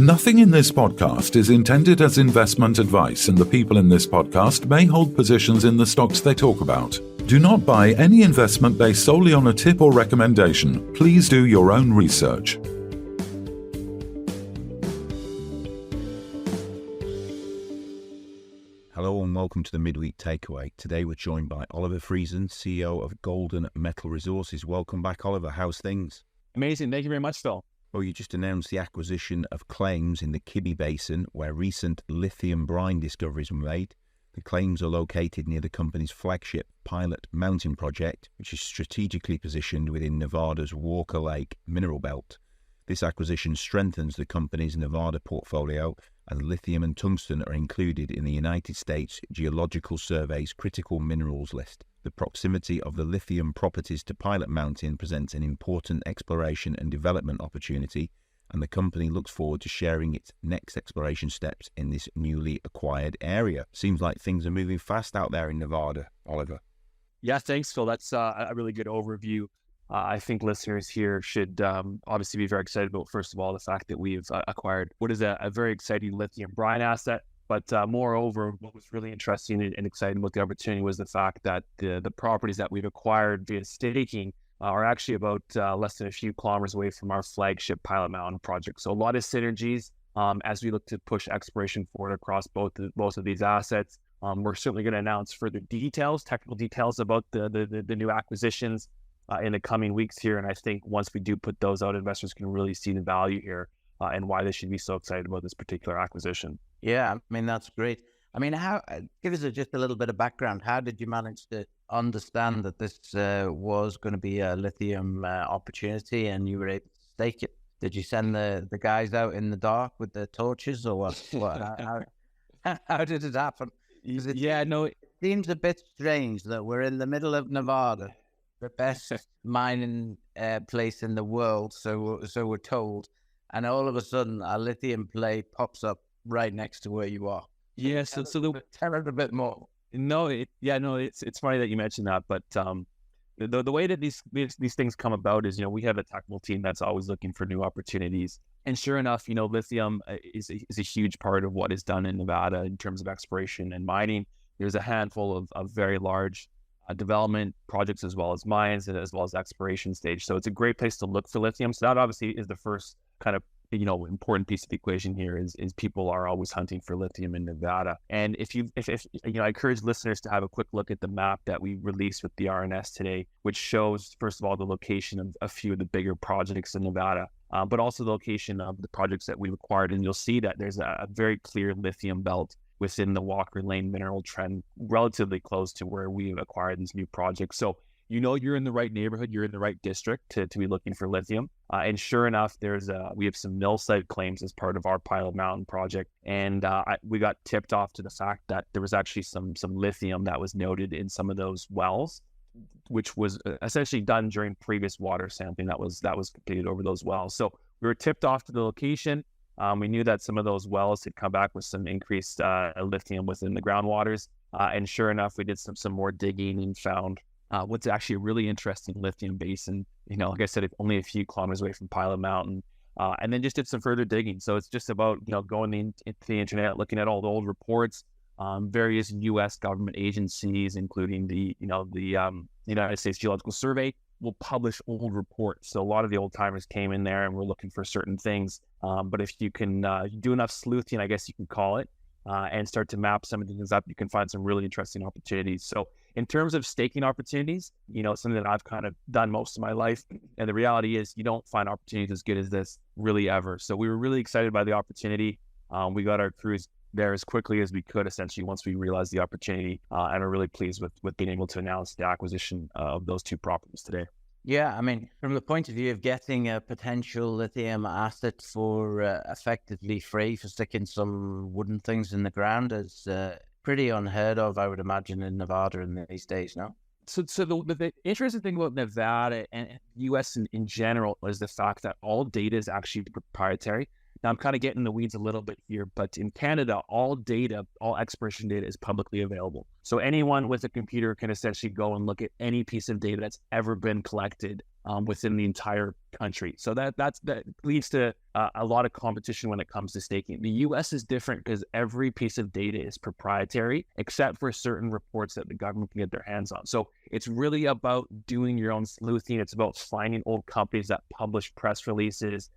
Nothing in this podcast is intended as investment advice, and the people in this podcast may hold positions in the stocks they talk about. Do not buy any investment based solely on a tip or recommendation. Please do your own research. Hello and welcome to the Midweek Takeaway. Today we're joined by Oliver Friesen, CEO of Golden Metal Resources. Welcome back, Oliver. How's things? Amazing. Thank you very much, Phil. Well, you just announced the acquisition of claims in the Kibby Basin, where recent lithium brine discoveries were made. The claims are located near the company's flagship Pilot Mountain project, which is strategically positioned within Nevada's Walker Lake mineral belt. This acquisition strengthens the company's Nevada portfolio, as lithium and tungsten are included in the United States Geological Survey's critical minerals list. The proximity of the Lithium Properties to Pilot Mountain presents an important exploration and development opportunity, and the company looks forward to sharing its next exploration steps in this newly acquired area. Seems like things are moving fast out there in Nevada, Oliver. Yeah, thanks, Phil. That's a really good overview. I think listeners here should obviously be very excited about, first of all, the fact that we've acquired what is a very exciting lithium brine asset. But moreover, what was really interesting and exciting about the opportunity was the fact that the properties that we've acquired via staking are actually about less than a few kilometers away from our flagship Pilot Mountain project. So a lot of synergies as we look to push exploration forward across both of these assets. We're certainly going to announce further details, technical details about the new acquisitions in the coming weeks here. And I think once we do put those out, investors can really see the value here and why they should be so excited about this particular acquisition. Yeah, I mean, that's great. I mean, how? Give us just a little bit of background. How did you manage to understand that this was going to be a lithium opportunity and you were able to stake it? Did you send the guys out in the dark with the torches or what? How did it happen? It seems a bit strange that we're in the middle of Nevada, the best mining place in the world, so we're told, and all of a sudden a lithium play pops up right next to where you are. Yeah, tell us a bit more. It's funny that you mentioned that, but the way that these things come about is, we have a technical team that's always looking for new opportunities, and sure enough, lithium is a huge part of what is done in Nevada in terms of exploration and mining. There's a handful of very large development projects as well as mines and as well as exploration stage. So it's a great place to look for lithium. So that obviously is the first kind of important piece of the equation here is people are always hunting for lithium in Nevada. And if I encourage listeners to have a quick look at the map that we released with the RNS today, which shows, first of all, the location of a few of the bigger projects in Nevada, but also the location of the projects that we've acquired. And you'll see that there's a very clear lithium belt within the Walker Lane mineral trend, relatively close to where we've acquired these new projects. So you're in the right neighborhood, you're in the right district to be looking for lithium. And sure enough, we have some mill site claims as part of our Pilot Mountain project. And we got tipped off to the fact that there was actually some lithium that was noted in some of those wells, which was essentially done during previous water sampling that was completed over those wells. So we were tipped off to the location. We knew that some of those wells had come back with some increased lithium within the groundwaters. And sure enough, we did some more digging and found what's actually a really interesting lithium basin, like I said, only a few kilometers away from Pilot Mountain, and then just did some further digging. So it's just about, going into the internet, looking at all the old reports, various U.S. government agencies, including the United States Geological Survey, will publish old reports. So a lot of the old timers came in there and were looking for certain things. But if you can do enough sleuthing, I guess you can call it, and start to map some of the things up, you can find some really interesting opportunities. So in terms of staking opportunities, something that I've kind of done most of my life. And the reality is you don't find opportunities as good as this really ever. So we were really excited by the opportunity. We got our crews there as quickly as we could, essentially, once we realized the opportunity, and are really pleased with being able to announce the acquisition of those two properties today. Yeah, I mean, from the point of view of getting a potential lithium asset for effectively free for sticking some wooden things in the ground is pretty unheard of, I would imagine, in Nevada in these days, no? So the interesting thing about Nevada and U.S. in general is the fact that all data is actually proprietary. Now, I'm kind of getting in the weeds a little bit here, but in Canada, all exploration data is publicly available. So anyone with a computer can essentially go and look at any piece of data that's ever been collected within the entire country. So that leads to a lot of competition when it comes to staking. The US is different because every piece of data is proprietary, except for certain reports that the government can get their hands on. So it's really about doing your own sleuthing. It's about finding old companies that publish press releases.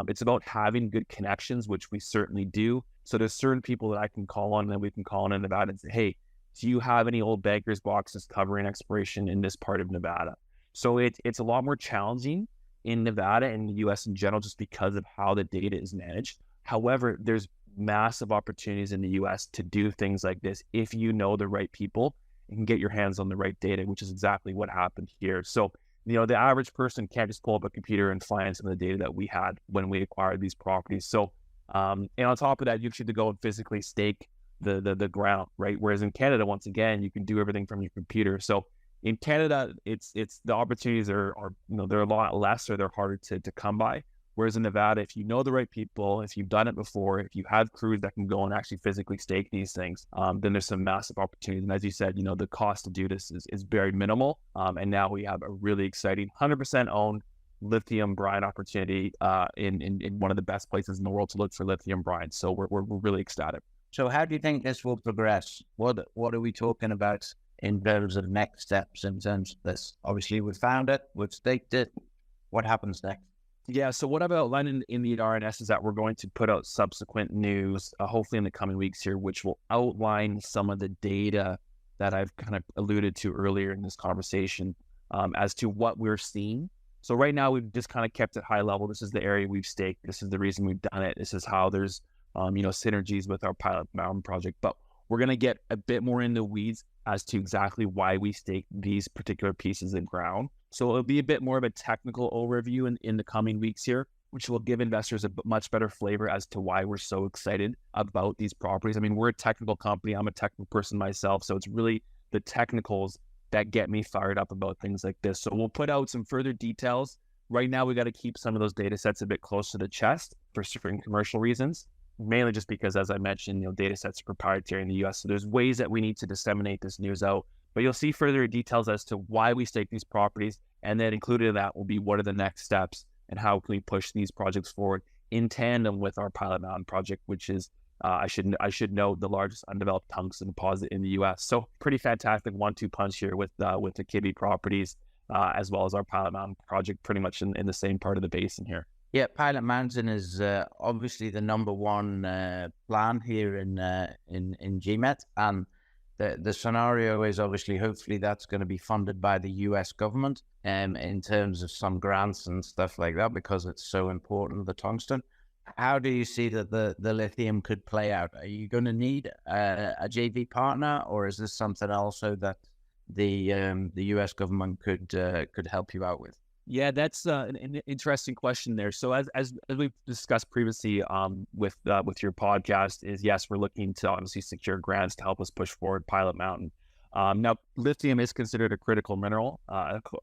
It's about having good connections, which we certainly do. So there's certain people that I can call on, and then we can call on in Nevada and say, hey, do you have any old bankers boxes covering exploration in this part of Nevada? So it's a lot more challenging in Nevada and the US in general, just because of how the data is managed. However, there's massive opportunities in the US to do things like this if you know the right people and can get your hands on the right data, which is exactly what happened here. So, the average person can't just pull up a computer and find some of the data that we had when we acquired these properties. So, and on top of that, you should go and physically stake the ground, right? Whereas in Canada, once again, you can do everything from your computer. So in Canada, it's the opportunities are they're a lot less, or they're harder to come by. Whereas in Nevada, if you know the right people, if you've done it before, if you have crews that can go and actually physically stake these things, then there's some massive opportunities. And as you said, the cost to do this is very minimal. And now we have a really exciting 100% owned lithium brine opportunity in one of the best places in the world to look for lithium brine. So we're really ecstatic. So how do you think this will progress? What are we talking about in terms of next steps in terms of this? Obviously, we found it, we've staked it. What happens next? Yeah, so what I've outlined in the RNS is that we're going to put out subsequent news, hopefully in the coming weeks here, which will outline some of the data that I've kind of alluded to earlier in this conversation as to what we're seeing. So right now, we've just kind of kept it high level. This is the area we've staked. This is the reason we've done it. This is how there's synergies with our Pilot Mountain project. But we're going to get a bit more in the weeds as to exactly why we stake these particular pieces of ground. So it'll be a bit more of a technical overview in the coming weeks here, which will give investors a much better flavor as to why we're so excited about these properties. I mean, we're a technical company. I'm a technical person myself. So it's really the technicals that get me fired up about things like this. So we'll put out some further details. Right now, we got to keep some of those data sets a bit close to the chest for certain commercial reasons, mainly just because, as I mentioned, data sets are proprietary in the US. So there's ways that we need to disseminate this news out. But you'll see further details as to why we stake these properties. And then included in that will be what are the next steps and how can we push these projects forward in tandem with our Pilot Mountain project, which is, I should note, the largest undeveloped tungsten deposit in the US. So pretty fantastic 1-2 punch here with the Kibby Properties, as well as our Pilot Mountain project, pretty much in the same part of the basin here. Yeah, Pilot Mountain is obviously the number one plan here in GMET, and the scenario is obviously, hopefully, that's going to be funded by the US government in terms of some grants and stuff like that, because it's so important, the tungsten. How do you see that the lithium could play out? Are you going to need a JV partner, or is this something also that the US government could help you out with? Yeah, that's an interesting question there. So as we've discussed previously with your podcast, is yes, we're looking to obviously secure grants to help us push forward Pilot Mountain. Now, lithium is considered a critical mineral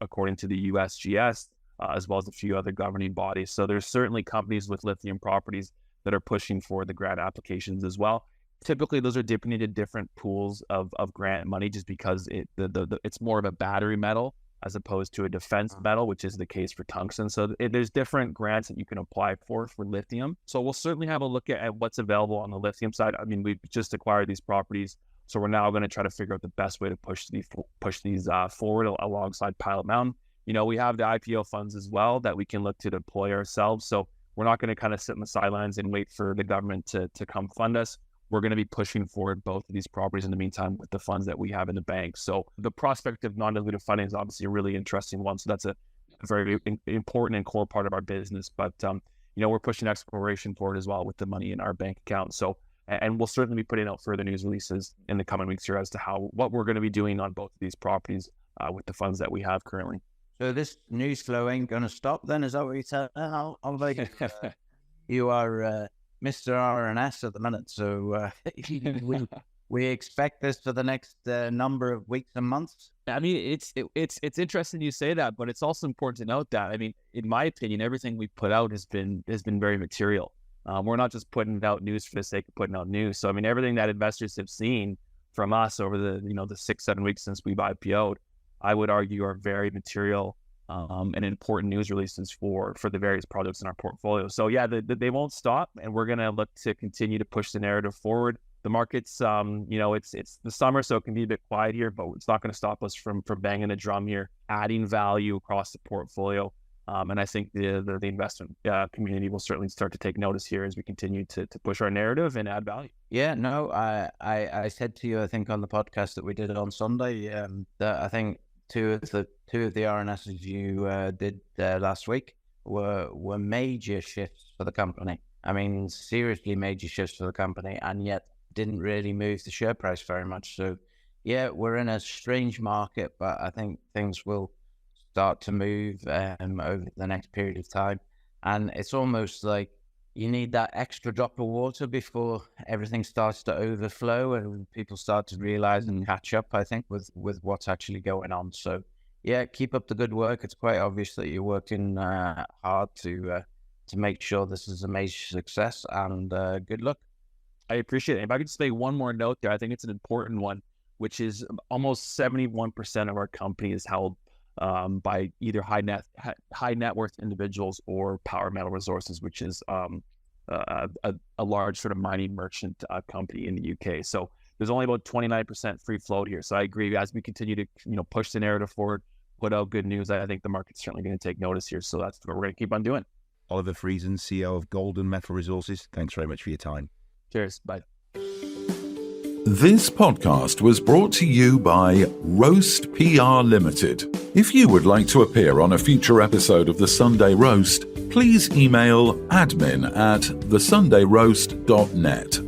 according to the USGS, as well as a few other governing bodies. So there's certainly companies with lithium properties that are pushing for the grant applications as well. Typically, those are dipping into different pools of grant money, just because it's more of a battery metal as opposed to a defense metal, which is the case for tungsten. So there's different grants that you can apply for lithium. So we'll certainly have a look at what's available on the lithium side. I mean, we've just acquired these properties, so we're now going to try to figure out the best way to push these forward alongside Pilot Mountain. We have the IPO funds as well that we can look to deploy ourselves. So we're not going to kind of sit in the sidelines and wait for the government to come fund us. We're going to be pushing forward both of these properties in the meantime with the funds that we have in the bank. So the prospect of non-dilutive funding is obviously a really interesting one. So that's a very important and core part of our business. But, we're pushing exploration forward as well with the money in our bank account. So, and we'll certainly be putting out further news releases in the coming weeks here as to what we're going to be doing on both of these properties with the funds that we have currently. So this news flow ain't going to stop then? Is that what you said? You are... Mr. RNS at the minute, so we expect this for the next number of weeks and months. I mean, it's interesting you say that, but it's also important to note that, I mean, in my opinion, everything we put out has been very material. We're not just putting out news for the sake of putting out news. So I mean, everything that investors have seen from us over the 6-7 weeks since we've IPO'd, I would argue are very material and important news releases for the various projects in our portfolio. So yeah, they won't stop, and we're going to look to continue to push the narrative forward. The market's, it's the summer, so it can be a bit quiet here, but it's not going to stop us from banging the drum here, adding value across the portfolio. And I think the investment community will certainly start to take notice here as we continue to push our narrative and add value. Yeah, no, I said to you, I think on the podcast that we did on Sunday, that I think two of the RNSs you did last week were major shifts for the company. I mean, seriously major shifts for the company, and yet didn't really move the share price very much. So yeah, we're in a strange market, but I think things will start to move over the next period of time. And it's almost like you need that extra drop of water before everything starts to overflow and people start to realize and catch up, I think, with what's actually going on. So yeah, keep up the good work. It's quite obvious that you're working hard to make sure this is a major success, and good luck. I appreciate it. If I could just make one more note there, I think it's an important one, which is almost 71% of our company is held by either high net worth individuals or Power Metal Resources, which is a large sort of mining merchant company in the UK. So there's only about 29% free float here. So I agree, as we continue to push the narrative forward, put out good news, I think the market's certainly going to take notice here. So that's what we're going to keep on doing. Oliver Friesen, CEO of Golden Metal Resources, thanks very much for your time. Cheers. Bye. This podcast was brought to you by Roast PR Limited. If you would like to appear on a future episode of The Sunday Roast, please email admin@thesundayroast.net.